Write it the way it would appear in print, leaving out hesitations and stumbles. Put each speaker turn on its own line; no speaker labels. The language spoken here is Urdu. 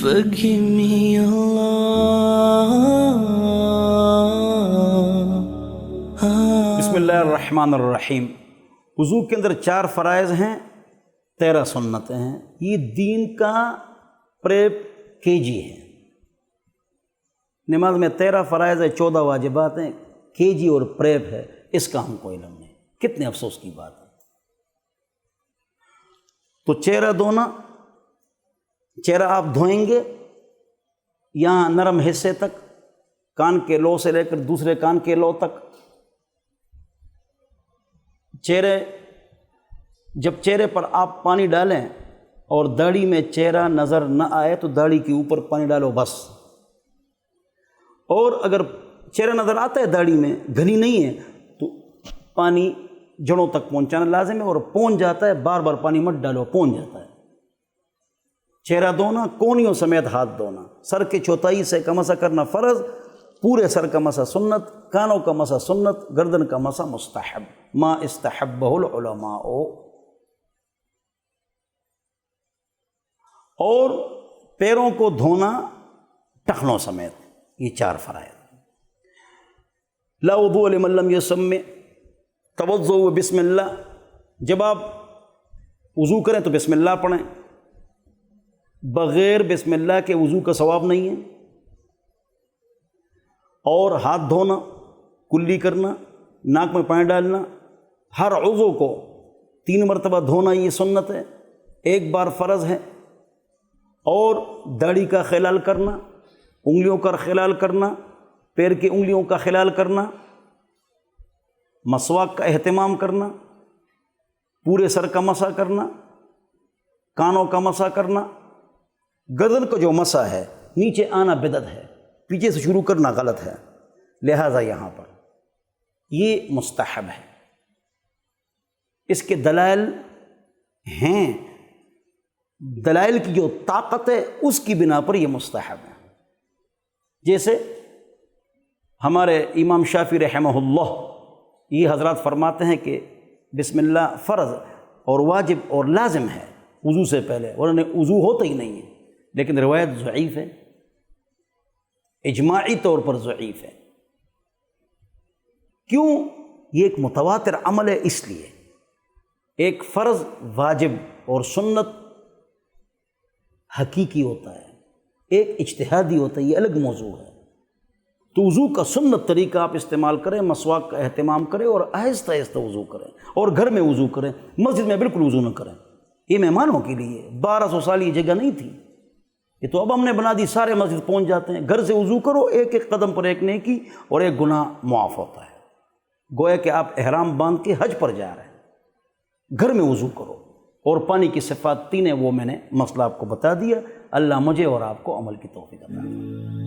Forgive me, Allah.
بسم اللہ الرحمن الرحیم۔ وضو کے اندر 4 فرائض ہیں، 13 سنتیں ہیں۔ یہ دین کا پریپ KG ہے۔ نماز میں 13 فرائض ہے، 14 واجبات ہیں، KG اور پریپ ہے، اس کا ہم کو علم نہیں۔ کتنے افسوس کی بات ہے۔ تو چہرہ دھونا، چہرہ آپ دھوئیں گے یہاں نرم حصے تک، کان کے لو سے لے کر دوسرے کان کے لو تک۔ جب چہرے پر آپ پانی ڈالیں اور داڑھی میں چہرہ نظر نہ آئے تو داڑھی کے اوپر پانی ڈالو بس۔ اور اگر چہرہ نظر آتا ہے داڑھی میں، گھنی نہیں ہے، تو پانی جڑوں تک پہنچانا لازم ہے، اور پہنچ جاتا ہے بار بار پانی مت ڈالو، پہنچ جاتا ہے۔ چہرہ دھونا، کونیوں سمیت ہاتھ دھونا، سر کے چوتھائی سے کا مسح کرنا فرض، پورے سر کا مسح سنت، کانوں کا مسح سنت، گردن کا مسح مستحب، ما استحبہ العلماء۔ اور پیروں کو دھونا ٹخنوں سمیت، یہ 4 فرائض۔ لا وضوء لمن لم یسمع، توضؤ بسم اللہ، جب آپ وضو کریں تو بسم اللہ پڑھیں، بغیر بسم اللہ کے وضو کا ثواب نہیں ہے۔ اور ہاتھ دھونا، کلی کرنا، ناک میں پانی ڈالنا، ہر عضو کو 3 مرتبہ دھونا یہ سنت ہے، 1 بار فرض ہے۔ اور داڑھی کا خلال کرنا، انگلیوں کا خلال کرنا، پیر کی انگلیوں کا خلال کرنا، مسواک کا اہتمام کرنا، پورے سر کا مسح کرنا، کانوں کا مسح کرنا۔ گردن کا جو مسح ہے نیچے آنا بدعت ہے، پیچھے سے شروع کرنا غلط ہے، لہٰذا یہاں پر یہ مستحب ہے۔ اس کے دلائل ہیں، دلائل کی جو طاقت ہے اس کی بنا پر یہ مستحب ہے۔ جیسے ہمارے امام شافعی رحمہ اللہ، یہ حضرات فرماتے ہیں کہ بسم اللہ فرض اور واجب اور لازم ہے وضو سے پہلے، ورنہ وضو ہوتا ہی نہیں ہے، لیکن روایت ضعیف ہے، اجماعی طور پر ضعیف ہے۔ کیوں؟ یہ ایک متواتر عمل ہے، اس لیے ایک فرض، واجب اور سنت حقیقی ہوتا ہے، ایک اجتہادی ہوتا ہے، یہ الگ موضوع ہے۔ تو وضو کا سنت طریقہ آپ استعمال کریں، مسواک کا اہتمام کریں اور آہستہ آہستہ وضو کریں، اور گھر میں وضو کریں، مسجد میں بالکل وضو نہ کریں۔ یہ مہمانوں کے لیے 1200 سال یہ جگہ نہیں تھی، یہ تو اب ہم نے بنا دی، سارے مسجد پہنچ جاتے ہیں۔ گھر سے وضو کرو، ایک ایک قدم پر ایک نیکی اور ایک گناہ معاف ہوتا ہے، گویا کہ آپ احرام باندھ کے حج پر جا رہے ہیں۔ گھر میں وضو کرو، اور پانی کی صفات 3 ہیں، وہ میں نے مسئلہ آپ کو بتا دیا۔ اللہ مجھے اور آپ کو عمل کی توفیق عطا فرمائے۔